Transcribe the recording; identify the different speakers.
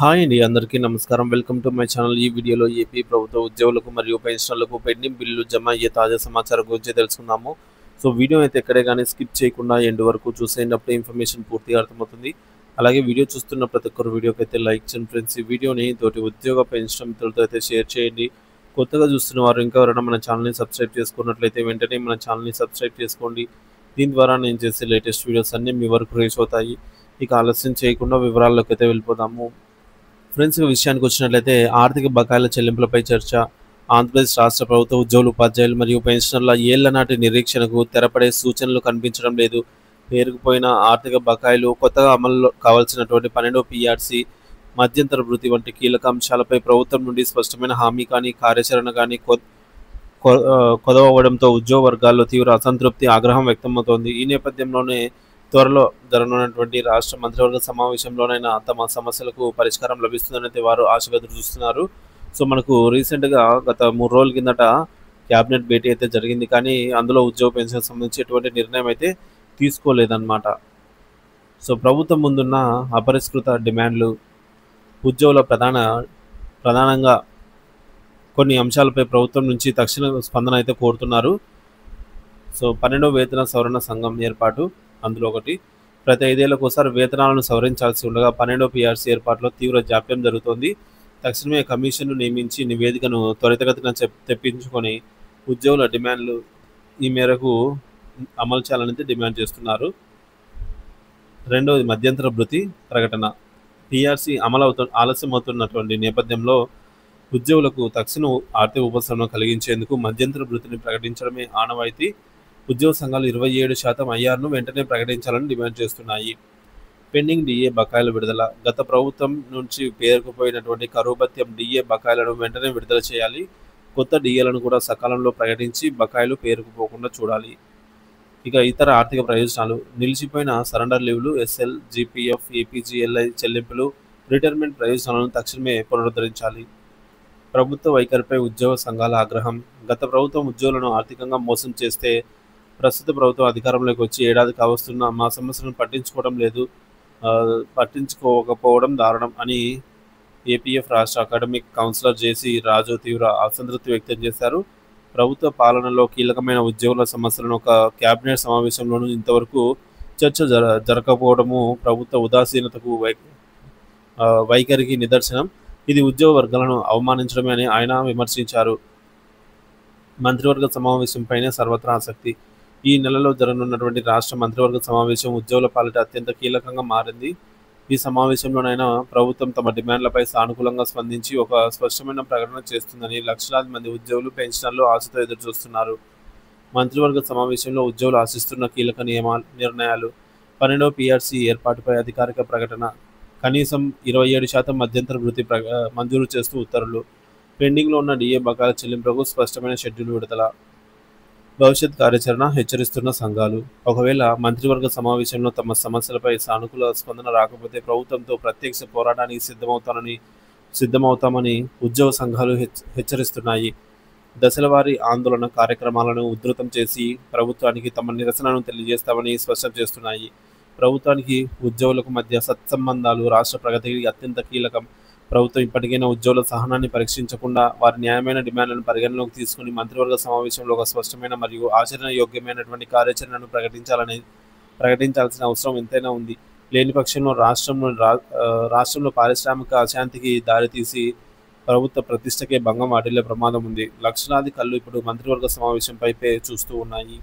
Speaker 1: Hi అండి. అందరికీ నమస్కారం. Welcome to my channel. ఈ వీడియోలో ఏపీ ప్రభుత్వ ఉద్యోగులకు మరియు పెన్షనర్లకు పెండింగ్ బిల్లులు జమ అయ్యే తాజా సమాచారం గురించి తెలుసుకుందాము. సో, వీడియో అయితే ఎక్కడే గాని స్కిప్ చేయకుండా ఎండ్ వరకు చూసేయండి. అప్పుడే ఇన్ఫర్మేషన్ పూర్తిగా అర్థమవుతుంది. అలాగే వీడియో చూస్తున్న ప్రతి ఒక్కరు వీడియోకైతే లైక్ చేయండి ఫ్రెండ్స్. ఈ వీడియోని తోటి ఉద్యోగ పెన్షన్ మిత్రులతో అయితే షేర్ చేయండి. కొత్తగా చూస్తున్న వారు ఇంకా ఎవరైనా మన ఛానల్‌ని సబ్స్క్రైబ్ చేసుకున్నట్లయితే వెంటనే మన ఛానల్‌ని సబ్స్క్రైబ్ చేసుకోండి. దీని ద్వారా నేను చేసే లేటెస్ట్ వీడియోస్ అన్నీ మీ వరకు రీచ్ అవుతాయి. ఇక ఆలస్యం చేయకుండా వివరాల్లోకైతే వెళ్ళిపోదాము. ఫ్రెండ్స్ విషయానికి వచ్చినట్లయితే ఆర్థిక బకాయిల చెల్లింపులపై చర్చ. ఆంధ్రప్రదేశ్ రాష్ట్ర ప్రభుత్వ ఉద్యోగులు, ఉపాధ్యాయులు మరియు పెన్షనర్ల ఏళ్ల నాటి నిరీక్షణకు తెరపడే సూచనలు కనిపించడం లేదు. పేరుకుపోయిన ఆర్థిక బకాయిలు, కొత్తగా అమల్లో కావాల్సినటువంటి 12వ పీఆర్సీ, మధ్యంతర భృతి వంటి కీలక అంశాలపై ప్రభుత్వం నుండి స్పష్టమైన హామీ కానీ, కార్యాచరణ కానీ కొదవడంతో ఉద్యోగ వర్గాల్లో తీవ్ర అసంతృప్తి, ఆగ్రహం వ్యక్తమవుతోంది. ఈ నేపథ్యంలోనే త్వరలో జరగనున్నటువంటి రాష్ట్ర మంత్రివర్గ సమావేశంలోనైనా తమ సమస్యలకు పరిష్కారం లభిస్తుందనైతే వారు ఆశగా ఎదురుచూస్తున్నారు. సో, మనకు రీసెంట్‌గా గత 3 రోజుల కిందట క్యాబినెట్ భేటీ అయితే జరిగింది. కానీ అందులో ఉద్యోగ పెన్షన్‌కి సంబంధించి ఎటువంటి నిర్ణయం అయితే తీసుకోలేదన్నమాట. సో, ప్రభుత్వం ముందున్న అపరిష్కృత డిమాండ్లు, ఉద్యోగుల ప్రధానంగా కొన్ని అంశాలపై ప్రభుత్వం నుంచి తక్షణ స్పందన అయితే కోరుతున్నారు. సో, 12వ వేతన సవరణ సంఘం ఏర్పాటు అందులో ఒకటి. ప్రతి 5 ఏళ్లకోసారి వేతనాలను సవరించాల్సి ఉండగా 12వ పీఆర్సీ ఏర్పాటులో తీవ్ర జాప్యం జరుగుతోంది. తక్షణమే కమిషన్‌ను నియమించి నివేదికను త్వరితగతిన తెప్పించుకొని ఉద్యోగుల డిమాండ్లు ఈ మేరకు అమలు చేయాలనైతే డిమాండ్ చేస్తున్నారు. రెండవది మధ్యంతర భృతి ప్రకటన. పీఆర్సీ ఆలస్యమవుతున్నటువంటి నేపథ్యంలో ఉద్యోగులకు తక్షణ ఆర్థిక ఉపశమనం కలిగించేందుకు మధ్యంతర భృతిని ప్రకటించడమే ఆనవాయితీ. ఉద్యోగ సంఘాలు 27% ఐఆర్‌ను వెంటనే ప్రకటించాలని డిమాండ్ చేస్తున్నాయి. పెండింగ్ డీఏ బకాయిల విడుదల. గత ప్రభుత్వం నుంచి పేరుకుపోయినటువంటి కరువు భత్యం డీఏ బకాయిలను వెంటనే విడుదల చేయాలి. కొత్త డీఏలను కూడా సకాలంలో ప్రకటించి బకాయిలు పేరుకుపోకుండా చూడాలి. ఇక ఇతర ఆర్థిక ప్రయోజనాలు. నిలిచిపోయిన సరెండర్ లీవ్లు, ఎస్ఎల్, జీపీఎఫ్, ఏపీజీఎల్ఐ చెల్లింపులు, రిటైర్మెంట్ ప్రయోజనాలను తక్షణమే పునరుద్ధరించాలి. ప్రభుత్వ వైఖరిపై ఉద్యోగ సంఘాల ఆగ్రహం. గత ప్రభుత్వం ఉద్యోగులను ఆర్థికంగా మోసం చేస్తే ప్రస్తుత ప్రభుత్వం అధికారంలోకి వచ్చి ఏడాది కావస్తున్నా మా సమస్యలను పట్టించుకోకపోవడం దారుణం అని ఏపీఎఫ్ రాష్ట్ర అకాడమిక్ కౌన్సిలర్ జేసీ రాజు తీవ్ర అసంతృప్తి వ్యక్తం చేశారు. ప్రభుత్వ పాలనలో కీలకమైన ఉద్యోగుల సమస్యలను ఒక కేబినెట్ సమావేశంలోనూ ఇంతవరకు చర్చ జరగకపోవడము ప్రభుత్వ ఉదాసీనతకు వైఖరికి నిదర్శనం. ఇది ఉద్యోగ వర్గాలను అవమానించడమే అని ఆయన విమర్శించారు. మంత్రివర్గ సమావేశంపైనే సర్వత్రా ఆసక్తి. ఈ నెలలో జరగనున్నటువంటి రాష్ట్ర మంత్రివర్గ సమావేశం ఉద్యోగుల పాలిట అత్యంత కీలకంగా మారింది. ఈ సమావేశంలోనైనా ప్రభుత్వం తమ డిమాండ్లపై సానుకూలంగా స్పందించి ఒక స్పష్టమైన ప్రకటన చేస్తుందని లక్షలాది మంది ఉద్యోగులు, పెన్షనర్లు ఆశతో ఎదురుచూస్తున్నారు. మంత్రివర్గ సమావేశంలో ఉద్యోగులు ఆశిస్తున్న కీలక నిర్ణయాలు. 12వ పీఆర్సీ ఏర్పాటుపై అధికారిక ప్రకటన. కనీసం 27% మధ్యంతర భృతి మంజూరు చేస్తూ ఉత్తర్వులు. పెండింగ్లో ఉన్న డీఏ బకాయిల చెల్లింపులకు స్పష్టమైన షెడ్యూల్ విడుదల. భవిష్యత్ కార్యాచరణ హెచ్చరిస్తున్న సంఘాలు. ఒకవేళ మంత్రివర్గ సమావేశంలో తమ సమస్యలపై సానుకూల స్పందన రాకపోతే ప్రభుత్వంతో ప్రత్యక్ష పోరాటానికి సిద్ధమవుతామని ఉద్యోగ సంఘాలు హెచ్చరిస్తున్నాయి. దశలవారీ ఆందోళన కార్యక్రమాలను ఉధృతం చేసి ప్రభుత్వానికి తమ నిరసనను తెలియజేస్తామని స్పష్టం చేస్తున్నాయి. ప్రభుత్వానికి ఉద్యోగులకు మధ్య సత్సంబంధాలు రాష్ట్ర ప్రగతికి అత్యంత కీలకం. ప్రభుత్వం ఇప్పటికైనా ఉద్యోగుల సహనాన్ని పరీక్షించకుండా వారి న్యాయమైన డిమాండ్లను పరిగణలోకి తీసుకుని మంత్రివర్గ సమావేశంలో ఒక స్పష్టమైన మరియు ఆచరణయోగ్యమైనటువంటి కార్యాచరణను ప్రకటించాల్సిన అవసరం ఎంతైనా ఉంది. లేని పక్షంలో రాష్ట్రంలో పారిశ్రామిక అశాంతికి దారితీసి ప్రభుత్వ ప్రతిష్టకే భంగం వాటిల్లే ప్రమాదం ఉంది. లక్షలాది కళ్ళు ఇప్పుడు మంత్రివర్గ సమావేశంపై చూస్తూ ఉన్నాయి.